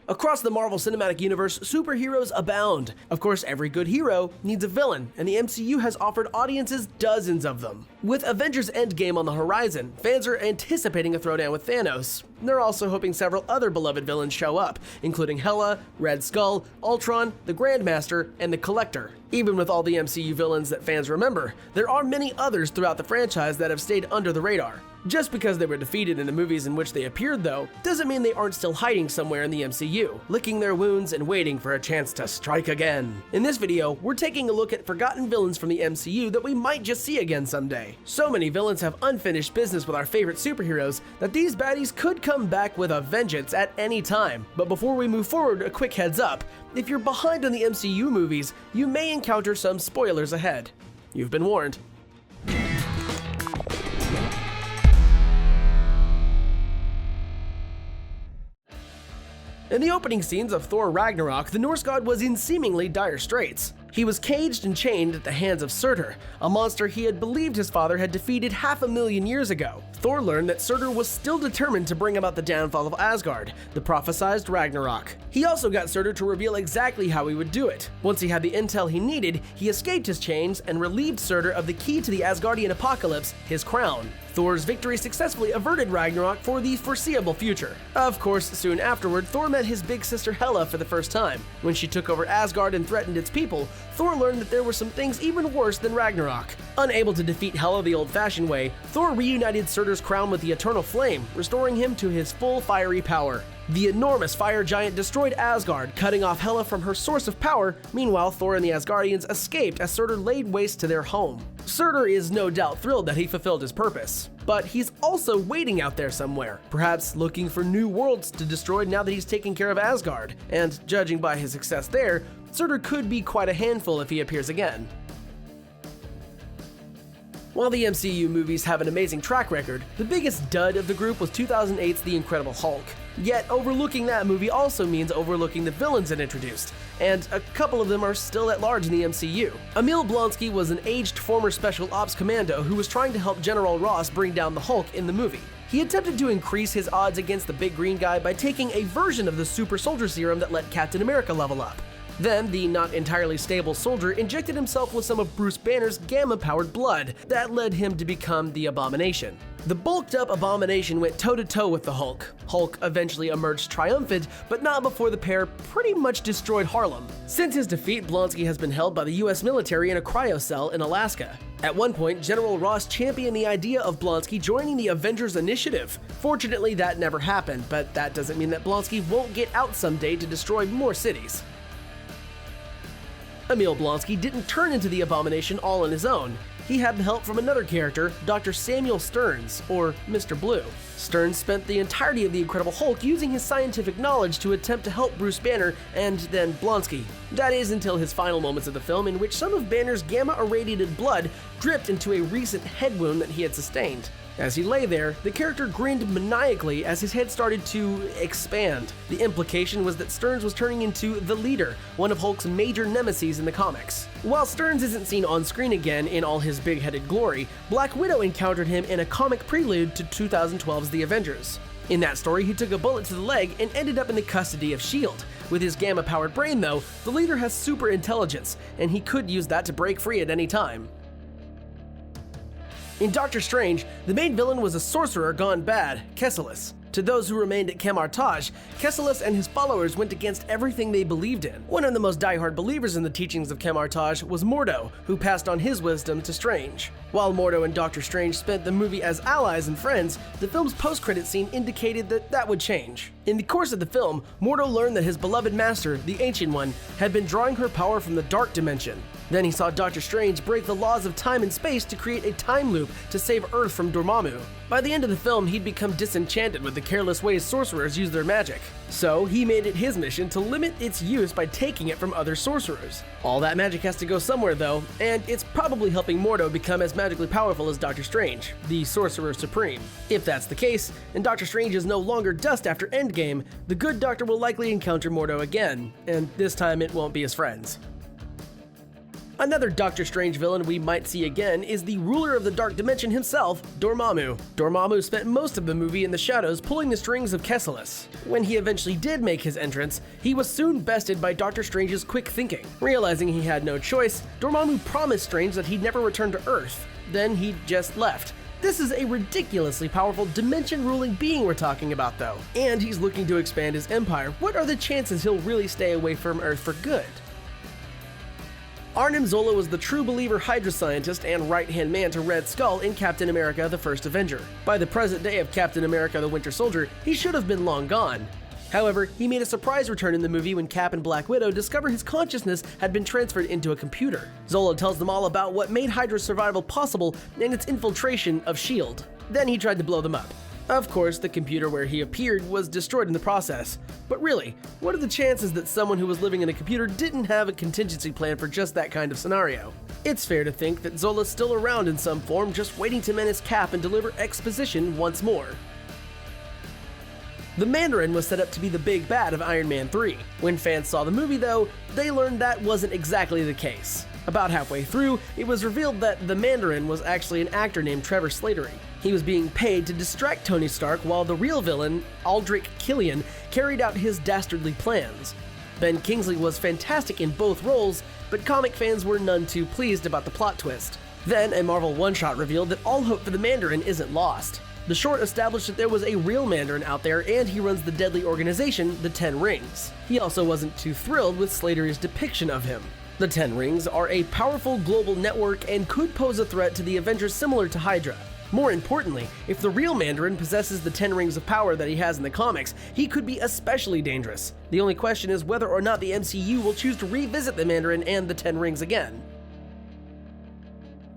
Across the Marvel Cinematic Universe, superheroes abound. Of course, every good hero needs a villain, and the MCU has offered audiences dozens of them. With Avengers Endgame on the horizon, fans are anticipating a throwdown with Thanos. They're also hoping several other beloved villains show up, including Hela, Red Skull, Ultron, the Grandmaster, and the Collector. Even with all the MCU villains that fans remember, there are many others throughout the franchise that have stayed under the radar. Just because they were defeated in the movies in which they appeared, though, doesn't mean they aren't still hiding somewhere in the MCU, licking their wounds and waiting for a chance to strike again. In this video, we're taking a look at forgotten villains from the MCU that we might just see again someday. So many villains have unfinished business with our favorite superheroes that these baddies could come back with a vengeance at any time. But before we move forward, a quick heads up. If you're behind on the MCU movies, you may encounter some spoilers ahead. You've been warned. In the opening scenes of Thor Ragnarok, the Norse god was in seemingly dire straits. He was caged and chained at the hands of Surtur, a monster he had believed his father had defeated 500,000 years ago. Thor learned that Surtur was still determined to bring about the downfall of Asgard, the prophesized Ragnarok. He also got Surtur to reveal exactly how he would do it. Once he had the intel he needed, he escaped his chains and relieved Surtur of the key to the Asgardian apocalypse, his crown. Thor's victory successfully averted Ragnarok for the foreseeable future. Of course, soon afterward, Thor met his big sister Hela for the first time. When she took over Asgard and threatened its people, Thor learned that there were some things even worse than Ragnarok. Unable to defeat Hela the old-fashioned way, Thor reunited Surtur's crown with the Eternal Flame, restoring him to his full fiery power. The enormous fire giant destroyed Asgard, cutting off Hela from her source of power. Meanwhile, Thor and the Asgardians escaped as Surtur laid waste to their home. Surtur is no doubt thrilled that he fulfilled his purpose, but he's also waiting out there somewhere, perhaps looking for new worlds to destroy now that he's taken care of Asgard. And judging by his success there, Surtur could be quite a handful if he appears again. While the MCU movies have an amazing track record, the biggest dud of the group was 2008's The Incredible Hulk. Yet, overlooking that movie also means overlooking the villains it introduced, and a couple of them are still at large in the MCU. Emil Blonsky was an aged former Special Ops commando who was trying to help General Ross bring down the Hulk in the movie. He attempted to increase his odds against the big green guy by taking a version of the super soldier serum that let Captain America level up. Then, the not entirely stable soldier injected himself with some of Bruce Banner's gamma-powered blood. That led him to become the Abomination. The bulked-up Abomination went toe-to-toe with the Hulk. Hulk eventually emerged triumphant, but not before the pair pretty much destroyed Harlem. Since his defeat, Blonsky has been held by the US military in a cryocell in Alaska. At one point, General Ross championed the idea of Blonsky joining the Avengers Initiative. Fortunately, that never happened, but that doesn't mean that Blonsky won't get out someday to destroy more cities. Emil Blonsky didn't turn into the Abomination all on his own. He had help from another character, Dr. Samuel Stearns, or Mr. Blue. Stearns spent the entirety of the Incredible Hulk using his scientific knowledge to attempt to help Bruce Banner and then Blonsky. That is until his final moments of the film, in which some of Banner's gamma-irradiated blood dripped into a recent head wound that he had sustained. As he lay there, the character grinned maniacally as his head started to expand. The implication was that Stearns was turning into the Leader, one of Hulk's major nemeses in the comics. While Stearns isn't seen on screen again in all his big-headed glory, Black Widow encountered him in a comic prelude to 2012's The Avengers. In that story, he took a bullet to the leg and ended up in the custody of S.H.I.E.L.D. With his gamma-powered brain, though, the Leader has super intelligence, and he could use that to break free at any time. In Doctor Strange, the main villain was a sorcerer gone bad, Kesselis. To those who remained at Kemartaj, Kesselis and his followers went against everything they believed in. One of the most diehard believers in the teachings of Kemartaj was Mordo, who passed on his wisdom to Strange. While Mordo and Doctor Strange spent the movie as allies and friends, the film's post-credit scene indicated that that would change. In the course of the film, Mordo learned that his beloved master, the Ancient One, had been drawing her power from the Dark Dimension. Then he saw Doctor Strange break the laws of time and space to create a time loop to save Earth from Dormammu. By the end of the film, he'd become disenchanted with the careless ways sorcerers use their magic. So he made it his mission to limit its use by taking it from other sorcerers. All that magic has to go somewhere though, and it's probably helping Mordo become as magically powerful as Doctor Strange, the Sorcerer Supreme. If that's the case, and Doctor Strange is no longer dust after Endgame, the good doctor will likely encounter Mordo again, and this time it won't be his friends. Another Doctor Strange villain we might see again is the ruler of the Dark Dimension himself, Dormammu. Dormammu spent most of the movie in the shadows pulling the strings of Kesselis. When he eventually did make his entrance, he was soon bested by Doctor Strange's quick thinking. Realizing he had no choice, Dormammu promised Strange that he'd never return to Earth. Then he just left. This is a ridiculously powerful dimension-ruling being we're talking about though, and he's looking to expand his empire. What are the chances he'll really stay away from Earth for good? Arnim Zola was the true believer Hydra scientist and right-hand man to Red Skull in Captain America: The First Avenger. By the present day of Captain America: The Winter Soldier, he should have been long gone. However, he made a surprise return in the movie when Cap and Black Widow discover his consciousness had been transferred into a computer. Zola tells them all about what made Hydra's survival possible and its infiltration of S.H.I.E.L.D. Then he tried to blow them up. Of course, the computer where he appeared was destroyed in the process. But really, what are the chances that someone who was living in a computer didn't have a contingency plan for just that kind of scenario? It's fair to think that Zola's still around in some form, just waiting to menace Cap and deliver exposition once more. The Mandarin was set up to be the big bad of Iron Man 3. When fans saw the movie though, they learned that wasn't exactly the case. About halfway through, it was revealed that the Mandarin was actually an actor named Trevor Slattery. He was being paid to distract Tony Stark while the real villain, Aldrich Killian, carried out his dastardly plans. Ben Kingsley was fantastic in both roles, but comic fans were none too pleased about the plot twist. Then a Marvel one-shot revealed that all hope for the Mandarin isn't lost. The short established that there was a real Mandarin out there and he runs the deadly organization, the Ten Rings. He also wasn't too thrilled with Slattery's depiction of him. The Ten Rings are a powerful global network and could pose a threat to the Avengers similar to Hydra. More importantly, if the real Mandarin possesses the 10 rings of power that he has in the comics, he could be especially dangerous. The only question is whether or not the MCU will choose to revisit the Mandarin and the 10 rings again.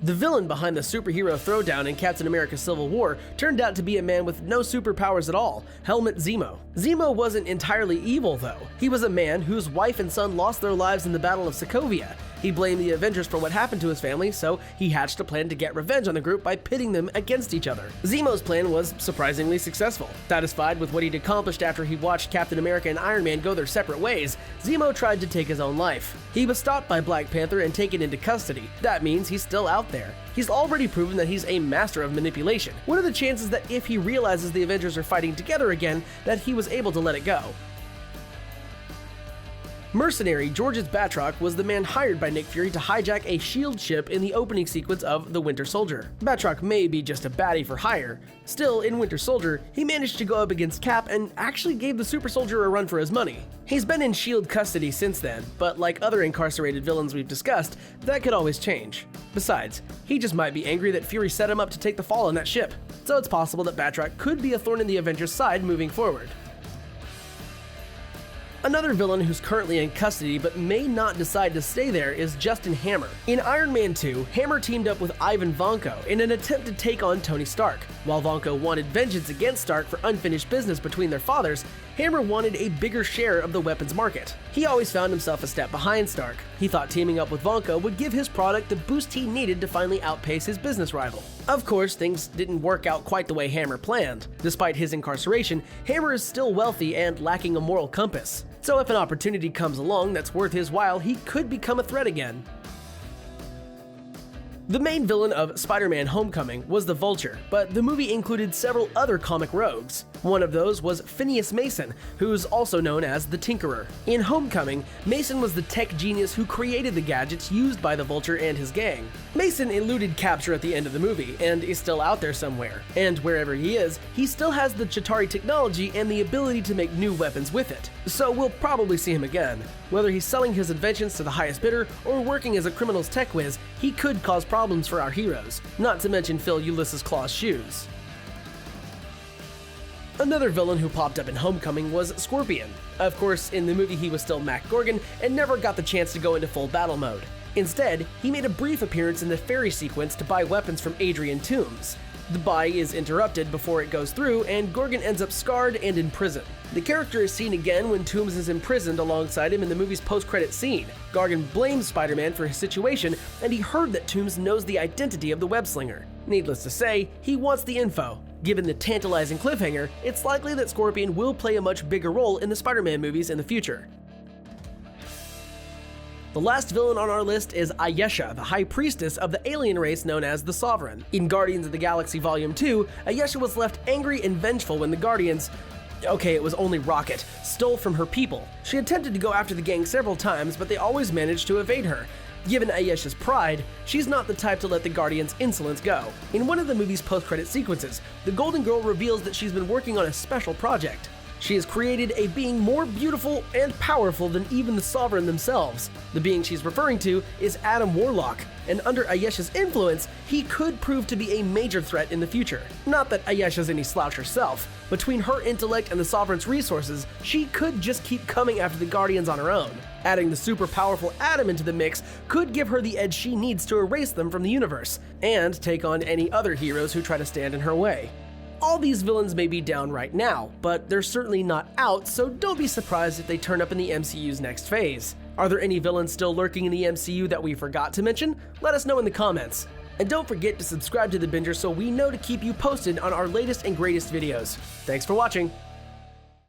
The villain behind the superhero throwdown in Captain America: Civil War turned out to be a man with no superpowers at all, Helmut Zemo. Zemo wasn't entirely evil though. He was a man whose wife and son lost their lives in the Battle of Sokovia. He blamed the Avengers for what happened to his family, so he hatched a plan to get revenge on the group by pitting them against each other. Zemo's plan was surprisingly successful. Satisfied with what he'd accomplished after he watched Captain America and Iron Man go their separate ways, Zemo tried to take his own life. He was stopped by Black Panther and taken into custody. That means he's still out there. He's already proven that he's a master of manipulation. What are the chances that if he realizes the Avengers are fighting together again, that he was able to let it go? Mercenary Georges Batroc was the man hired by Nick Fury to hijack a S.H.I.E.L.D. ship in the opening sequence of The Winter Soldier. Batroc may be just a baddie for hire. Still, in Winter Soldier, he managed to go up against Cap and actually gave the super soldier a run for his money. He's been in S.H.I.E.L.D. custody since then, but like other incarcerated villains we've discussed, that could always change. Besides, he just might be angry that Fury set him up to take the fall on that ship, so it's possible that Batroc could be a thorn in the Avengers' side moving forward. Another villain who's currently in custody but may not decide to stay there is Justin Hammer. In Iron Man 2, Hammer teamed up with Ivan Vanko in an attempt to take on Tony Stark. While Vanko wanted vengeance against Stark for unfinished business between their fathers, Hammer wanted a bigger share of the weapons market. He always found himself a step behind Stark. He thought teaming up with Vanko would give his product the boost he needed to finally outpace his business rival. Of course, things didn't work out quite the way Hammer planned. Despite his incarceration, Hammer is still wealthy and lacking a moral compass. So if an opportunity comes along that's worth his while, he could become a threat again. The main villain of Spider-Man: Homecoming was the Vulture, but the movie included several other comic rogues. One of those was Phineas Mason, who's also known as the Tinkerer. In Homecoming, Mason was the tech genius who created the gadgets used by the Vulture and his gang. Mason eluded capture at the end of the movie, and is still out there somewhere. And wherever he is, he still has the Chitauri technology and the ability to make new weapons with it. So we'll probably see him again. Whether he's selling his inventions to the highest bidder or working as a criminal's tech whiz, he could cause problems for our heroes, not to mention fill Ulysses Claw's shoes. Another villain who popped up in Homecoming was Scorpion. Of course, in the movie he was still Mac Gorgon and never got the chance to go into full battle mode. Instead, he made a brief appearance in the ferry sequence to buy weapons from Adrian Toomes. The buy is interrupted before it goes through, and Gorgon ends up scarred and in prison. The character is seen again when Toomes is imprisoned alongside him in the movie's post-credit scene. Gorgon blames Spider-Man for his situation, and he heard that Toomes knows the identity of the web-slinger. Needless to say, he wants the info. Given the tantalizing cliffhanger, it's likely that Scorpion will play a much bigger role in the Spider-Man movies in the future. The last villain on our list is Ayesha, the high priestess of the alien race known as the Sovereign. In Guardians of the Galaxy Volume 2, Ayesha was left angry and vengeful when the Guardians— okay, it was only Rocket— stole from her people. She attempted to go after the gang several times, but they always managed to evade her. Given Ayesha's pride, she's not the type to let the Guardians' insolence go. In one of the movie's post-credit sequences, the Golden Girl reveals that she's been working on a special project. She has created a being more beautiful and powerful than even the Sovereign themselves. The being she's referring to is Adam Warlock, and under Ayesha's influence, he could prove to be a major threat in the future. Not that Ayesha's any slouch herself. Between her intellect and the Sovereign's resources, she could just keep coming after the Guardians on her own. Adding the super powerful Adam into the mix could give her the edge she needs to erase them from the universe, and take on any other heroes who try to stand in her way. All these villains may be down right now, but they're certainly not out, so don't be surprised if they turn up in the MCU's next phase. Are there any villains still lurking in the MCU that we forgot to mention? Let us know in the comments. And don't forget to subscribe to The Binger so we know to keep you posted on our latest and greatest videos. Thanks for watching.